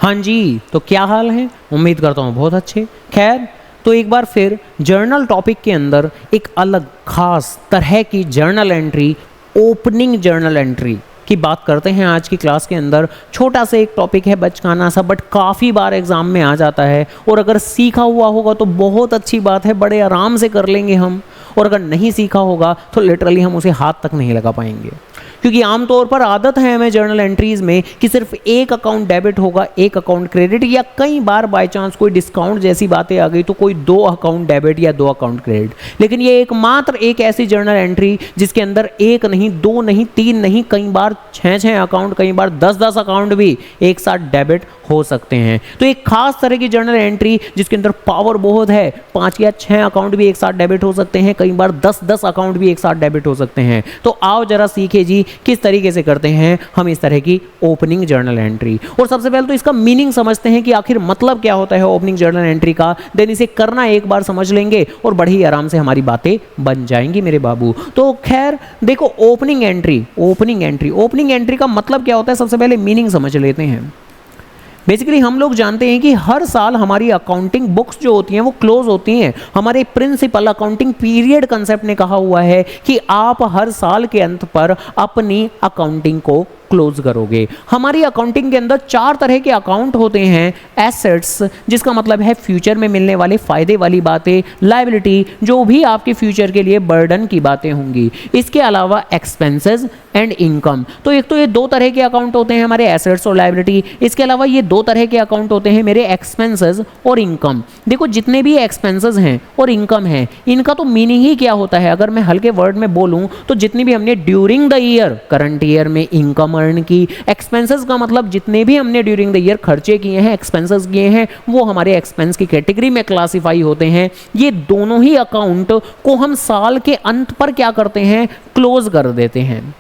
हाँ जी, तो क्या हाल है? उम्मीद करता हूँ बहुत अच्छे। खैर, तो एक बार फिर जर्नल टॉपिक के अंदर एक अलग खास तरह की journal entry, opening journal entry की बात करते हैं आज की क्लास के अंदर। छोटा सा एक टॉपिक है, बचकाना सा, बट काफ़ी बार एग्जाम में आ जाता है और अगर सीखा हुआ होगा तो बहुत अच्छी बात है, बड़े आराम से कर लेंगे हम। और अगर नहीं सीखा होगा तो लिटरली हम उसे हाथ तक नहीं लगा पाएंगे, क्योंकि आमतौर पर आदत है हमें जर्नल एंट्रीज में कि सिर्फ एक अकाउंट डेबिट होगा, एक अकाउंट क्रेडिट, या कई बार बाय चांस कोई डिस्काउंट जैसी बातें आ गई तो कोई 2 अकाउंट डेबिट या 2 अकाउंट क्रेडिट। लेकिन ये एकमात्र एक ऐसी जर्नल एंट्री जिसके अंदर एक नहीं, 2 नहीं, 3 नहीं, कई बार 6 अकाउंट, कई बार 10 अकाउंट भी एक साथ डेबिट हो सकते हैं। तो एक खास तरह की जर्नल एंट्री जिसके अंदर पावर बहुत है, 5 या 6 अकाउंट भी एक साथ डेबिट हो सकते हैं, कई बार 10 अकाउंट भी एक साथ डेबिट हो सकते हैं। तो आओ जरा सीखे जी किस तरीके से करते हैं हम इस तरह की ओपनिंग जर्नल एंट्री। और सबसे पहले तो इसका मीनिंग समझते हैं कि आखिर मतलब क्या होता है ओपनिंग जर्नल एंट्री का, देन इसे करना एक बार समझ लेंगे और बड़ी ही आराम से हमारी बातें बन जाएंगी मेरे बाबू। तो खैर देखो, ओपनिंग एंट्री का मतलब क्या होता है, सबसे पहले मीनिंग समझ लेते हैं। बेसिकली हम लोग जानते हैं कि हर साल हमारी अकाउंटिंग बुक्स जो होती हैं वो क्लोज होती हैं। हमारे प्रिंसिपल अकाउंटिंग पीरियड कंसेप्ट ने कहा हुआ है कि आप हर साल के अंत पर अपनी अकाउंटिंग को क्लोज करोगे। हमारी अकाउंटिंग के अंदर 4 तरह के अकाउंट होते हैं। एसेट्स, जिसका मतलब है फ्यूचर में मिलने वाले फायदे वाली बातें। लायबिलिटी, जो भी आपके फ्यूचर के लिए बर्डन की बातें होंगी। इसके अलावा एक्सपेंसेस एंड इनकम। तो एक तो ये 2 तरह के अकाउंट होते हैं हमारे, एसेट्स और लायबिलिटी। इसके अलावा ये 2 तरह के अकाउंट होते हैं मेरे, एक्सपेंसेस और इनकम। देखो, जितने भी एक्सपेंसेस हैं और इनकम है, इनका तो मीनिंग ही क्या होता है, अगर मैं हल्के वर्ड में बोलूं तो जितनी भी हमने during the year, current year में इनकम अर्न की। एक्सपेंसेस का मतलब जितने भी हमने ड्यूरिंग द ईयर खर्चे किए हैं, एक्सपेंसेस किए हैं, वो हमारे एक्सपेंस की कैटेगरी में क्लासिफाई होते हैं। ये दोनों ही अकाउंट को हम साल के अंत पर क्या करते हैं, क्लोज कर देते हैं।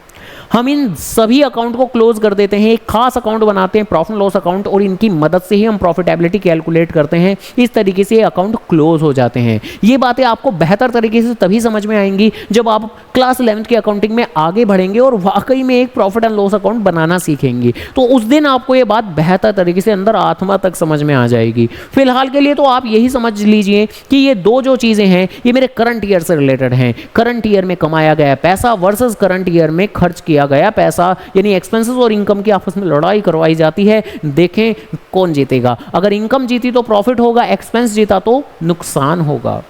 हम इन सभी अकाउंट को क्लोज कर देते हैं, एक खास अकाउंट बनाते हैं, प्रॉफिट लॉस अकाउंट, और इनकी मदद से ही हम प्रॉफिटेबिलिटी कैलकुलेट करते हैं। इस तरीके से अकाउंट क्लोज हो जाते हैं। ये बातें आपको बेहतर तरीके से तभी समझ में आएंगी जब आप क्लास 11th की अकाउंटिंग में आगे बढ़ेंगे और वाकई में एक प्रॉफिट एंड लॉस अकाउंट बनाना सीखेंगे। तो उस दिन आपको ये बात बेहतर तरीके से अंदर आत्मा तक समझ में आ जाएगी। फिलहाल के लिए तो आप यही समझ लीजिए कि ये 2 जो चीज़ें हैं ये मेरे करंट ईयर से रिलेटेड हैं। करंट ईयर में कमाया गया पैसा वर्सेस करंट ईयर में खर्च किया गया पैसा, यानी एक्सपेंसेस और इनकम की आपस में लड़ाई करवाई जाती है। देखें कौन जीतेगा। अगर इनकम जीती तो प्रॉफिट होगा, एक्सपेंस जीता तो नुकसान होगा।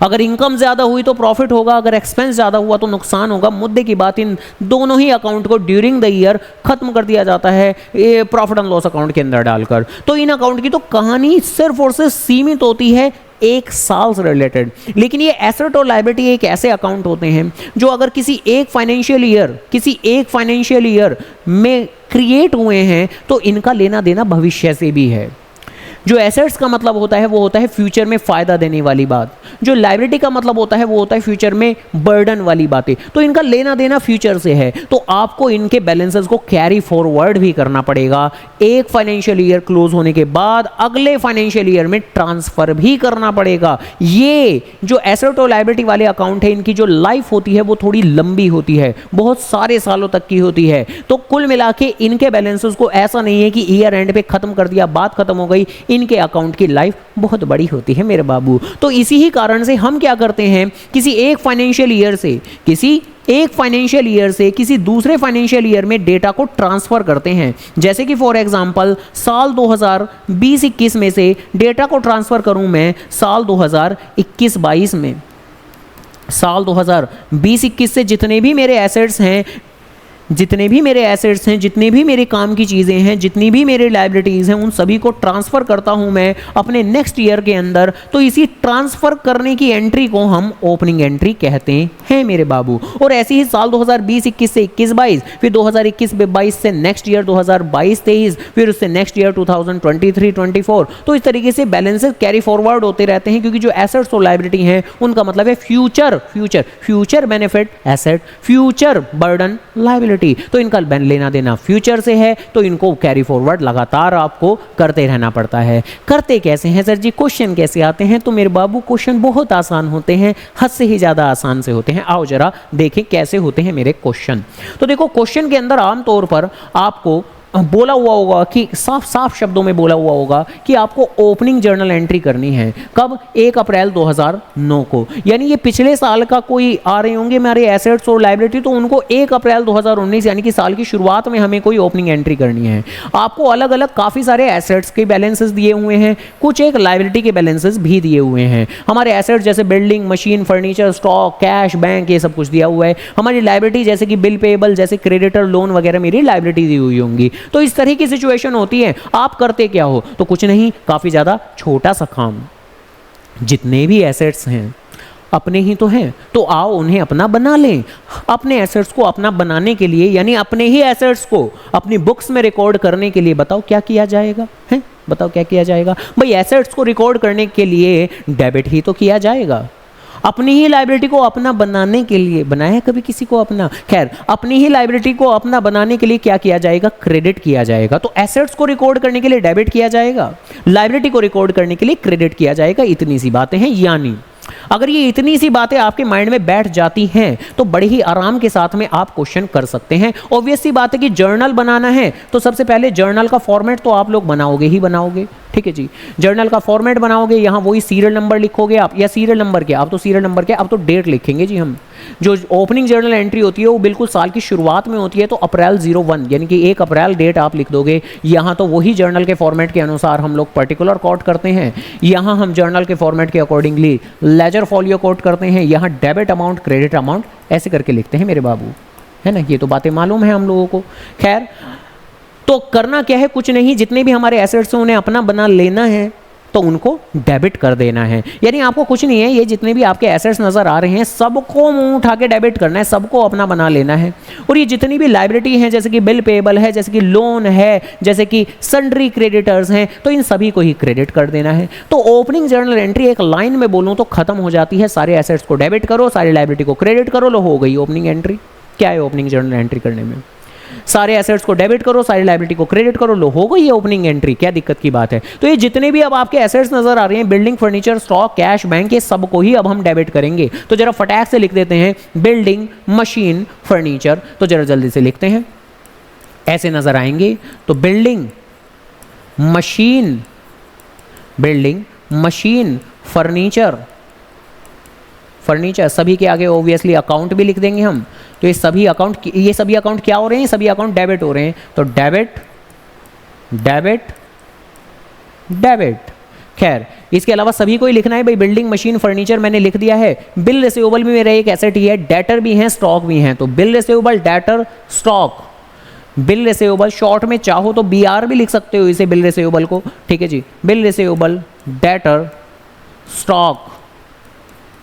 अगर इनकम ज्यादा हुई तो प्रॉफिट होगा, अगर एक्सपेंस ज्यादा हुआ तो नुकसान होगा। मुद्दे की बात, इन दोनों ही अकाउंट को ड्यूरिंग द ईयर खत्म कर दिया जाता है प्रॉफिट एंड लॉस अकाउंट के अंदर डालकर। तो इन अकाउंट की तो कहानी सिर्फ और सिर्फ सीमित होती है एक साल से रिलेटेड। लेकिन ये एसेट और लायबिलिटी एक ऐसे अकाउंट होते हैं जो अगर किसी एक फाइनेंशियल ईयर में क्रिएट हुए हैं तो इनका लेना देना भविष्य से भी है। जो एसेट्स का मतलब होता है वो होता है फ्यूचर में फायदा देने वाली बात। जो लायबिलिटी का मतलब होता है वो होता है फ्यूचर में बर्डन वाली बातें। तो इनका लेना देना फ्यूचर से है, तो आपको इनके बैलेंसेस को कैरी फॉरवर्ड भी करना पड़ेगा। एक फाइनेंशियल ईयर क्लोज होने के बाद अगले फाइनेंशियल ईयर में ट्रांसफर भी करना पड़ेगा। ये जो एसेट और लायबिलिटी वाले अकाउंट है, इनकी जो लाइफ होती है वो थोड़ी लंबी होती है, बहुत सारे सालों तक की होती है। तो कुल मिला के इनके बैलेंसेस को ऐसा नहीं है कि ईयर एंड पे खत्म कर दिया, बात खत्म हो गई। इनके अकाउंट की लाइफ बहुत बड़ी होती है मेरे बाबू। तो इसी ही कारण से हम क्या करते हैं, किसी एक फाइनेंशियल ईयर से किसी दूसरे फाइनेंशियल ईयर में डेटा को ट्रांसफर करते हैं। जैसे कि फॉर एग्जांपल साल 2020-21 में से डेटा को ट्रांसफर करूं मैं साल 2021-22 में। साल 2020-21 से जितने भी मेरे एसेट्स हैं, जितने भी मेरे काम की चीज़ें हैं, जितनी भी मेरे लायबिलिटीज़ हैं, उन सभी को ट्रांसफ़र करता हूं मैं अपने नेक्स्ट ईयर के अंदर। तो इसी ट्रांसफ़र करने की एंट्री को हम ओपनिंग एंट्री कहते हैं मेरे बाबू। और ऐसे ही साल 2020-21 से 21-22, फिर 2021-22 से नेक्स्ट ईयर 2022-23, फिर उससे नेक्स्ट ईयर 2023-24। तो इस तरीके से बैलेंसेस कैरी फॉरवर्ड होते रहते हैं, क्योंकि जो एसेट्स और लायबिलिटी हैं उनका मतलब है future benefit asset, future burden liability. तो इनका लेना देना फ्यूचर से है, तो इनको कैरी फॉरवर्ड लगातार आपको करते रहना पड़ता है। करते कैसे हैं सर जी, क्वेश्चन कैसे आते हैं? तो मेरे बाबू क्वेश्चन बहुत आसान होते हैं, हद से ही ज्यादा आसान से होते हैं। आओ जरा देखें कैसे होते हैं मेरे क्वेश्चन। तो देखो, क्वेश्चन के अंदर आमतौर पर आपको बोला हुआ होगा कि साफ साफ शब्दों में बोला हुआ होगा कि आपको ओपनिंग जर्नल एंट्री करनी है कब, 1 अप्रैल 2009 को। यानी ये पिछले साल का कोई आ रहे होंगे हमारे एसेट्स और लायबिलिटी, तो उनको 1 अप्रैल 2019 यानी कि साल की शुरुआत में हमें कोई ओपनिंग एंट्री करनी है। आपको अलग अलग काफ़ी सारे एसेट्स के बैलेंसेस दिए हुए हैं, कुछ एक लायबिलिटी के बैलेंसेस भी दिए हुए हैं। हमारे एसेट्स जैसे building, machine, furniture, stock, cash, bank, ये सब कुछ दिया हुआ है। हमारी लायबिलिटी जैसे कि बिल पेएबल, जैसे क्रेडिटर, लोन वगैरह मेरी लायबिलिटी दी हुई होंगी। तो इस तरह की सिचुएशन होती है। आप करते क्या हो, तो कुछ नहीं, काफ़ी ज़्यादा छोटा सा काम, जितने भी एसेट्स हैं अपने ही तो हैं, तो आओ उन्हें अपना बना लें। अपने एसेट्स को अपना बनाने के लिए, यानी अपने ही एसेट्स को अपनी बुक्स में रिकॉर्ड करने के लिए बताओ क्या किया जाएगा, है बताओ क्या किया जाएगा। भाई एसेट्स को रिकॉर्ड करने के लिए डेबिट ही तो किया जाएगा। अपनी ही लाइबिलिटी को अपना बनाने के लिए, बनाया है कभी किसी को अपना, खैर अपनी ही लाइबिलिटी को अपना बनाने के लिए क्या किया जाएगा, क्रेडिट किया जाएगा। तो एसेट्स को रिकॉर्ड करने के लिए डेबिट किया जाएगा, लाइबिलिटी को रिकॉर्ड करने के लिए क्रेडिट किया जाएगा। इतनी सी बातें हैं। यानी अगर ये इतनी सी बातें आपके माइंड में बैठ जाती हैं तो बड़े ही आराम के साथ में आप क्वेश्चन कर सकते हैं। ऑब्वियस सी बात है कि जर्नल बनाना है तो सबसे पहले जर्नल का फॉर्मेट तो आप लोग बनाओगे ही बनाओगे, ठीक है जी। जर्नल का फॉर्मेट बनाओगे, यहाँ वही सीरियल नंबर लिखोगे आप, या सीरियल नंबर क्या, अब तो सीरियल नंबर क्या, अब तो डेट लिखेंगे जी हम। जो ओपनिंग जर्नल एंट्री होती है वो बिल्कुल साल की शुरुआत में होती है, तो अप्रैल 01 यानी कि 1 अप्रैल डेट आप लिख दोगे। यहाँ तो वही जर्नल के फॉर्मेट के अनुसार हम लोग पर्टिकुलर कोड करते हैं। यहाँ हम जर्नल के फॉर्मेट के अकॉर्डिंगली लेजर फॉलियो कोड करते हैं। यहाँ डेबिट अमाउंट, क्रेडिट अमाउंट ऐसे करके लिखते हैं मेरे बाबू, है ना। ये तो बातें मालूम है हम लोगों को। खैर तो करना क्या है, कुछ नहीं, जितने भी हमारे एसेट्स हैं उन्हें अपना बना लेना है, तो उनको डेबिट कर देना है। यानी आपको कुछ नहीं है, ये जितने भी आपके एसेट्स नजर आ रहे हैं सबको मुंह उठा के डेबिट करना है, सबको अपना बना लेना है। और ये जितनी भी लायबिलिटी हैं, जैसे कि बिल पेएबल है, जैसे कि लोन है, जैसे कि सन्ड्री क्रेडिटर्स हैं, तो इन सभी को ही क्रेडिट कर देना है। तो ओपनिंग जर्नल एंट्री एक लाइन में बोलूं तो खत्म हो जाती है। सारे एसेट्स को डेबिट करो, सारी लायबिलिटी को क्रेडिट करो, लो हो गई ओपनिंग एंट्री। क्या है ओपनिंग जर्नल एंट्री करने में, सारे एसेट्स को डेबिट करो, सारी लायबिलिटी को क्रेडिट करो, लो हो गई ये ओपनिंग एंट्री। क्या दिक्कत की बात है। तो ये जितने भी अब आपके एसेट्स नजर आ रहे हैं, building, furniture, stock, cash, bank, ये सबको ही अब हम डेबिट करेंगे। तो जरा फटाक से लिख देते हैं, बिल्डिंग, मशीन, फर्नीचर। तो जरा जल्दी से लिखते हैं, ऐसे नजर आएंगे। तो building, machine, building, machine, furniture, furniture, सभी के आगे ऑब्वियसली अकाउंट भी लिख देंगे हम। तो ये सभी अकाउंट क्या हो रहे हैं, सभी अकाउंट डेबिट हो रहे हैं। तो डेबिट, डेबिट, डेबिट। खैर इसके अलावा सभी को ही लिखना है भाई। बिल्डिंग, मशीन, फर्नीचर मैंने लिख दिया है। बिल रिसीवेबल भी मेरा एक एसेट ही है, डेटर भी हैं, स्टॉक भी हैं। तो bill receivable, debtor, stock. Bill receivable short में चाहो तो BR भी लिख सकते हो इसे, बिल रिसीवेबल को, ठीक है जी। बिल रिसीवेबल, डेटर, स्टॉक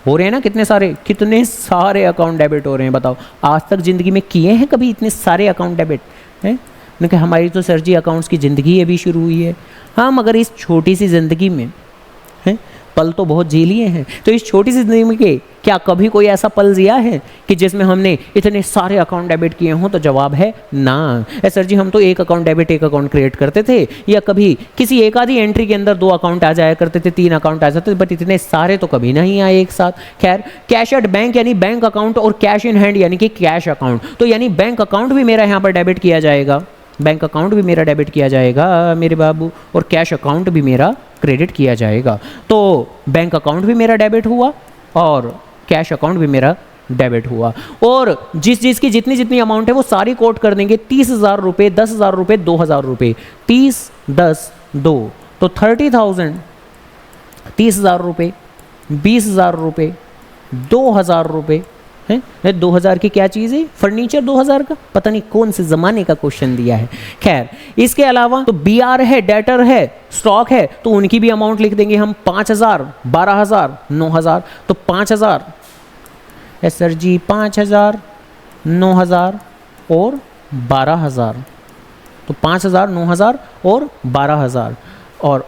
हो रहे हैं ना। कितने सारे अकाउंट डेबिट हो रहे हैं बताओ। आज तक ज़िंदगी में किए हैं कभी इतने सारे अकाउंट डेबिट हैं? मैंने कहा हमारी तो सर जी अकाउंट्स की ज़िंदगी अभी शुरू हुई है। हाँ मगर इस छोटी सी ज़िंदगी में हैं पल तो बहुत जी लिए हैं। तो इस छोटी सी ज़िंदगी में क्या कभी कोई ऐसा पल जिया है कि जिसमें हमने इतने सारे अकाउंट डेबिट किए हों? तो जवाब है ना। सर जी हम तो एक अकाउंट डेबिट, एक अकाउंट क्रिएट करते थे, या कभी किसी एक आधी एंट्री के अंदर 2 अकाउंट आ जाया करते थे, 3 अकाउंट आ जाते थे, बट इतने सारे तो कभी नहीं आए एक साथ। खैर कैश एट बैंक यानी बैंक अकाउंट, और कैश इन हैंड यानी कि कैश अकाउंट। तो यानी बैंक अकाउंट भी मेरा यहाँ पर डेबिट किया जाएगा, बैंक अकाउंट भी मेरा डेबिट किया जाएगा मेरे बाबू, और कैश अकाउंट भी मेरा क्रेडिट किया जाएगा। तो बैंक अकाउंट भी मेरा डेबिट हुआ और कैश अकाउंट भी मेरा डेबिट हुआ। और जिस की जितनी अमाउंट है वो सारी कोट कर देंगे। 30,000 रुपये, 10,000 रुपये, 2,000 रुपये। 30, 10, 2 तो 30,000, 30,000 रुपये, 20,000 रुपये, 2,000 रुपये हैं। 2,000 की क्या चीज़ है, फर्नीचर 2,000 का, पता नहीं कौन से ज़माने का क्वेश्चन दिया है। खैर इसके अलावा तो BR है, डेटर है, स्टॉक है, तो उनकी भी अमाउंट लिख देंगे हम। 5,000, 12,000, 9,000। तो 5,000 सर जी, 5,000, 9,000 और 12,000। तो 5,000, 9,000 और 12,000। और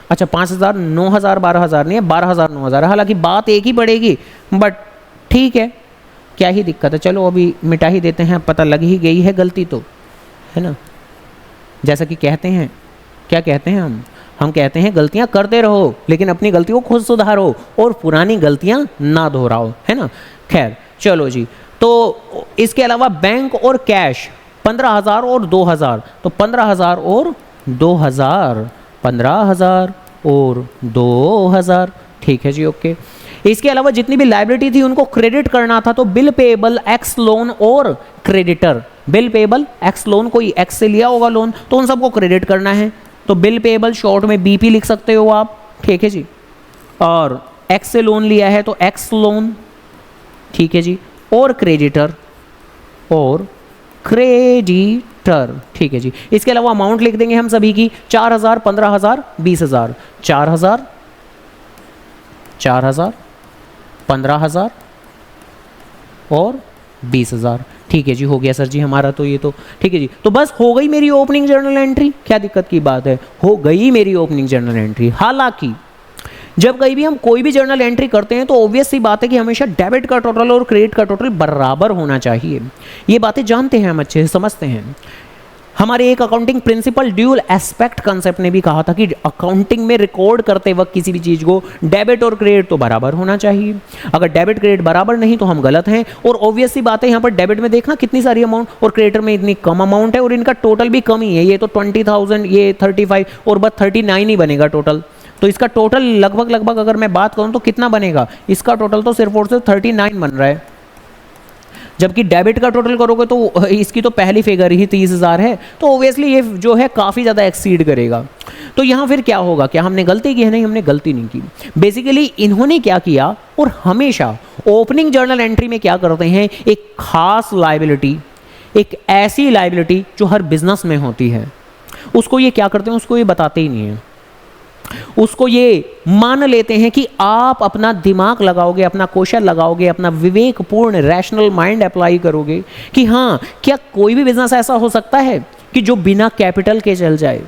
अच्छा 5,000, 9,000, 12,000 नहीं है, 12,000, 9,000। हालांकि बात एक ही पड़ेगी, बट ठीक है, क्या ही दिक्कत है। चलो अभी मिटा ही देते हैं, पता लग ही गई है गलती तो, है ना। जैसा कि कहते हैं, क्या कहते हैं हम कहते हैं गलतियां करते रहो लेकिन अपनी गलतियों को खुद सुधारो और पुरानी गलतियां ना दोहराओ, है ना। खैर चलो जी। तो इसके अलावा बैंक और कैश 15,000 और 2,000, तो 15,000 और 2,000, 15,000 और 2,000, ठीक है जी, ओके। इसके अलावा जितनी भी लायबिलिटी थी उनको क्रेडिट करना था, तो बिल पेएबल एक्स लोन और creditor, bill payable x loan, कोई एक्स से लिया होगा लोन तो उन सबको क्रेडिट करना है, तो बिल पेएबल शॉर्ट में बीपी लिख सकते हो आप, ठीक है जी। और एक्स से लोन लिया है तो एक्स लोन, ठीक है जी, और क्रेडिटर, और क्रेडिटर, ठीक है जी। इसके अलावा अमाउंट लिख देंगे हम सभी की 4,000, 15,000, 20,000, 4,000, 4,000, 15,000 और 20,000, ठीक है जी, हो गया सर जी हमारा तो ये तो, ठीक है जी। तो बस हो गई मेरी ओपनिंग जर्नल एंट्री, क्या दिक्कत की बात है, हो गई मेरी ओपनिंग जर्नल एंट्री। हालांकि जब कहीं भी हम कोई भी जर्नल एंट्री करते हैं तो ऑब्वियस सी बात है कि हमेशा डेबिट का टोटल और क्रेडिट का टोटल बराबर होना चाहिए। ये बातें जानते हैं हम, अच्छे से समझते हैं। हमारे एक accounting principle dual aspect concept ने भी कहा था कि अकाउंटिंग में रिकॉर्ड करते वक्त किसी भी चीज़ को डेबिट और क्रेडिट तो बराबर होना चाहिए। अगर डेबिट क्रेडिट बराबर नहीं तो हम गलत हैं। और ऑब्वियस सी बात है, यहाँ पर डेबिट में देखना कितनी सारी अमाउंट और क्रेडिटर में इतनी कम अमाउंट है और इनका टोटल भी कम ही है। ये तो 20,000, ये 35 और बस 39 ही बनेगा टोटल। तो इसका टोटल लगभग अगर मैं बात करूँ तो कितना बनेगा, इसका टोटल तो सिर्फ और सिर्फ 39 बन रहा है, जबकि डेबिट का टोटल करोगे तो इसकी तो पहली फिगर ही 30,000 है, तो ओबियसली ये जो है काफ़ी ज़्यादा एक्सीड करेगा। तो यहाँ फिर क्या होगा, क्या हमने गलती की है? नहीं, हमने गलती नहीं की। बेसिकली इन्होंने क्या किया, और हमेशा ओपनिंग जर्नल एंट्री में क्या करते हैं, एक खास लायबिलिटी, एक ऐसी लायबिलिटी जो हर बिजनेस में होती है, उसको ये क्या करते हैं, उसको ये बताते ही नहीं है। उसको ये मान लेते हैं कि आप अपना दिमाग लगाओगे, अपना कौशल लगाओगे, अपना विवेकपूर्ण रैशनल माइंड अप्लाई करोगे कि हाँ, क्या कोई भी बिजनेस ऐसा हो सकता है कि जो बिना कैपिटल के चल जाए?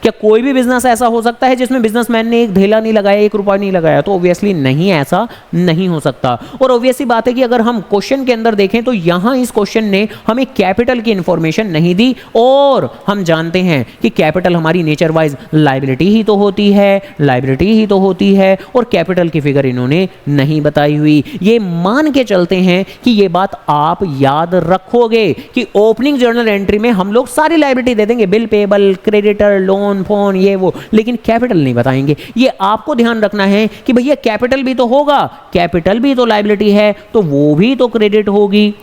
क्या कोई भी बिजनेस ऐसा हो सकता है जिसमें बिजनेसमैन ने एक ढेला नहीं लगाया, 1 रुपया नहीं लगाया? तो ऑब्वियसली नहीं, ऐसा नहीं हो सकता। और ऑब्वियसली बात है कि अगर हम क्वेश्चन के अंदर देखें तो यहां इस क्वेश्चन ने हमें कैपिटल की इंफॉर्मेशन नहीं दी, और हम जानते हैं कि कैपिटल हमारी नेचर वाइज लायबिलिटी ही तो होती है, लायबिलिटी ही तो होती है, और कैपिटल की फिगर इन्होंने नहीं बताई हुई। ये मान के चलते हैं कि ये बात आप याद रखोगे कि ओपनिंग जर्नल एंट्री में हम लोग सारी लायबिलिटी दे देंगे, bill payable, creditor, loan, phone, ये वो, लेकिन कैपिटल नहीं बताएंगे। ये आपको ध्यान रखना है कि भैया कैपिटल भी तो होगा, कैपिटल भी तो लायबिलिटी है, तो वो भी तो क्रेडिट होगी।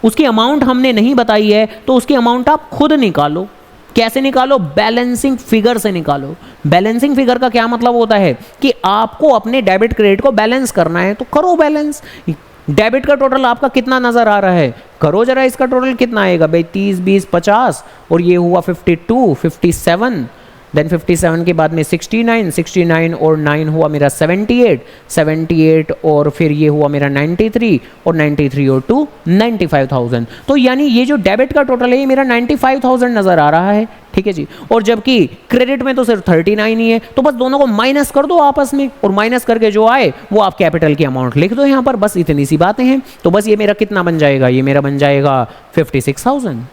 उसकी अमाउंट हमने नहीं बताई है तो उसकी अमाउंट आप खुद निकालो। कैसे निकालो? बैलेंसिंग फिगर से निकालो। बैलेंसिंग फिगर का क्या मतलब होता है कि आपको अपने डेबिट क्रेडिट को बैलेंस करना है, तो करो बैलेंस। डेबिट का टोटल आपका कितना नजर आ रहा है, करो जरा इसका टोटल कितना आएगा भाई, 30, 20, 50, और ये हुआ 52, 57, देन 57 के बाद में 69, 69 और 9 हुआ मेरा 78, 78 और फिर ये हुआ मेरा 93, और 93 और 2 95,000। तो यानी ये जो डेबिट का टोटल है ये मेरा 95,000 नजर आ रहा है, ठीक है जी। और जबकि क्रेडिट में तो सिर्फ 39 ही है, तो बस दोनों को माइनस कर दो आपस में, और माइनस करके जो आए वो आप कैपिटल की अमाउंट लिख दो यहाँ पर। बस इतनी सी बातें हैं। तो बस ये मेरा कितना बन जाएगा, ये मेरा बन जाएगा 56,000।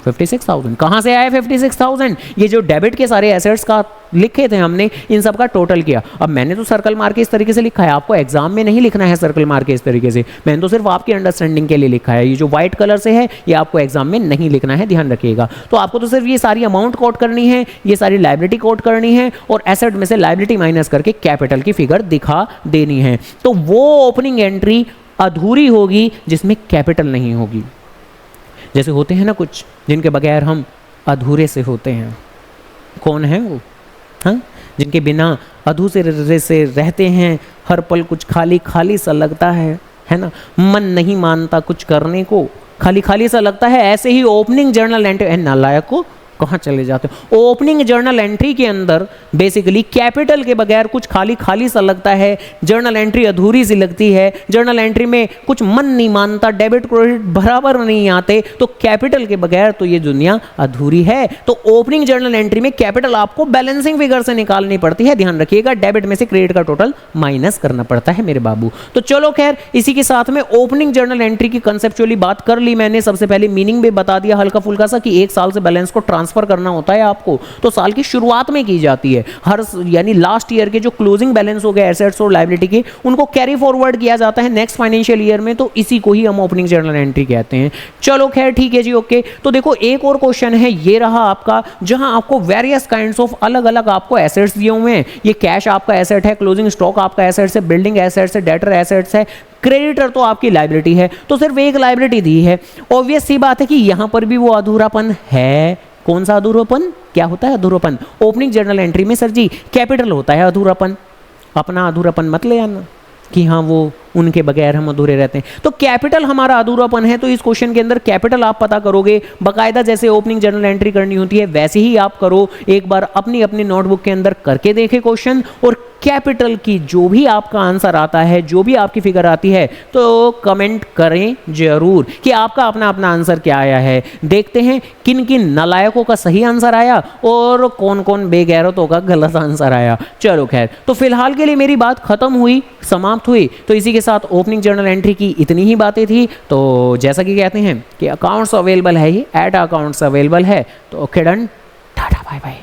56,000 कहाँ से आया 56,000? ये जो डेबिट के सारे एसेट्स का लिखे थे हमने, इन सब का टोटल किया। अब मैंने तो सर्कल मार के इस तरीके से लिखा है, आपको एग्जाम में नहीं लिखना है सर्कल मार के इस तरीके से, मैंने तो सिर्फ आपकी अंडरस्टैंडिंग के लिए लिखा है। ये जो व्हाइट कलर से है ये आपको एग्जाम में नहीं लिखना है, ध्यान रखिएगा। तो आपको तो सिर्फ ये सारी अमाउंट कोट करनी है, ये सारी लायबिलिटी कोट करनी है, और एसेट में से लायबिलिटी माइनस करके कैपिटल की फिगर दिखा देनी है। तो वो ओपनिंग एंट्री अधूरी होगी जिसमें कैपिटल नहीं होगी। जैसे होते हैं ना कुछ जिनके बगैर हम अधूरे से होते हैं, कौन है वो? हाँ, जिनके बिना अधूरे से रहते हैं, हर पल कुछ खाली खाली सा लगता है ना, मन नहीं मानता कुछ करने को, खाली खाली सा लगता है। ऐसे ही ओपनिंग जर्नल एंट्री, नालायक को कहाँ चले जाते हो? ओपनिंग जर्नल एंट्री के अंदर बेसिकली कैपिटल के बगैर कुछ खाली खाली सा लगता है, जर्नल एंट्री अधूरी सी लगती है, जर्नल एंट्री में कुछ मन नहीं मानता, डेबिट क्रेडिट बराबर नहीं आते, तो कैपिटल के बगैर तो ये दुनिया अधूरी है। तो ओपनिंग जर्नल एंट्री में कैपिटल आपको बैलेंसिंग फिगर से निकालनी पड़ती है, ध्यान रखिएगा। डेबिट में से क्रेडिट का टोटल माइनस करना पड़ता है मेरे बाबू। तो चलो खैर, इसी के साथ में ओपनिंग जर्नल एंट्री की कंसेप्चुअली बात कर ली मैंने। सबसे पहले मीनिंग भी बता दिया हल्का फुल्का सा कि 1 साल से बैलेंस को ट्रांसफर ट्रांसफर करना होता है आपको, तो साल की शुरुआत में की जाती है। हर यानी लास्ट ईयर के जो क्लोजिंग बैलेंस हो गए एसेट्स और लायबिलिटी के, उनको कैरी फॉरवर्ड किया जाता है नेक्स्ट फाइनेंशियल ईयर में, तो इसी को ही हम ओपनिंग जर्नल एंट्री कहते हैं। चलो खैर ठीक है जी, ओके। तो देखो एक और क्वेश्चन है, ये रहा आपका, जहां आपको वेरियस काइंड्स ऑफ अलग अलग आपको एसेट्स दिए हुए हैं। ये कैश आपका एसेट है, क्लोजिंग स्टॉक आपका एसेट्स है, बिल्डिंग एसेट्स है, डेटर एसेट्स है, क्रेडिटर तो आपकी लायबिलिटी है, तो सिर्फ एक लायबिलिटी दी है। ऑब्वियस सी बात है कि यहां पर भी वो अधूरापन है। कौन सा अधूरापन? क्या होता है अधूरापन? ओपनिंग जर्नल एंट्री में सर जी कैपिटल होता है अधूरापन। अपना अधूरापन मत ले आना कि हाँ वो उनके बगैर हम अधूरे रहते हैं। तो कैपिटल हमारा अधूरापन है, तो इस क्वेश्चन के अंदर कैपिटल आप पता करोगे बकायदा, जैसे ओपनिंग जर्नल एंट्री करनी होती है वैसे ही आप करो। एक बार अपनी अपनी नोटबुक के अंदर करके देखे क्वेश्चन, और कैपिटल की जो भी आपका आंसर आता है, जो भी आपकी फिगर आती है, तो कमेंट करें जरूर कि आपका अपना अपना आंसर क्या आया है। देखते हैं किन किन नालायकों का सही आंसर आया और कौन कौन बेगैरतों का गलत आंसर आया। चलो खैर, तो फिलहाल के लिए मेरी बात खत्म हुई, समाप्त हुई। तो इसी के साथ ओपनिंग जर्नल एंट्री की इतनी ही बातें थी। तो जैसा कि कहते हैं कि अकाउंट्स अवेलेबल है ही, एट अकाउंट्स अवेलेबल है। तो okay done, tata bye bye.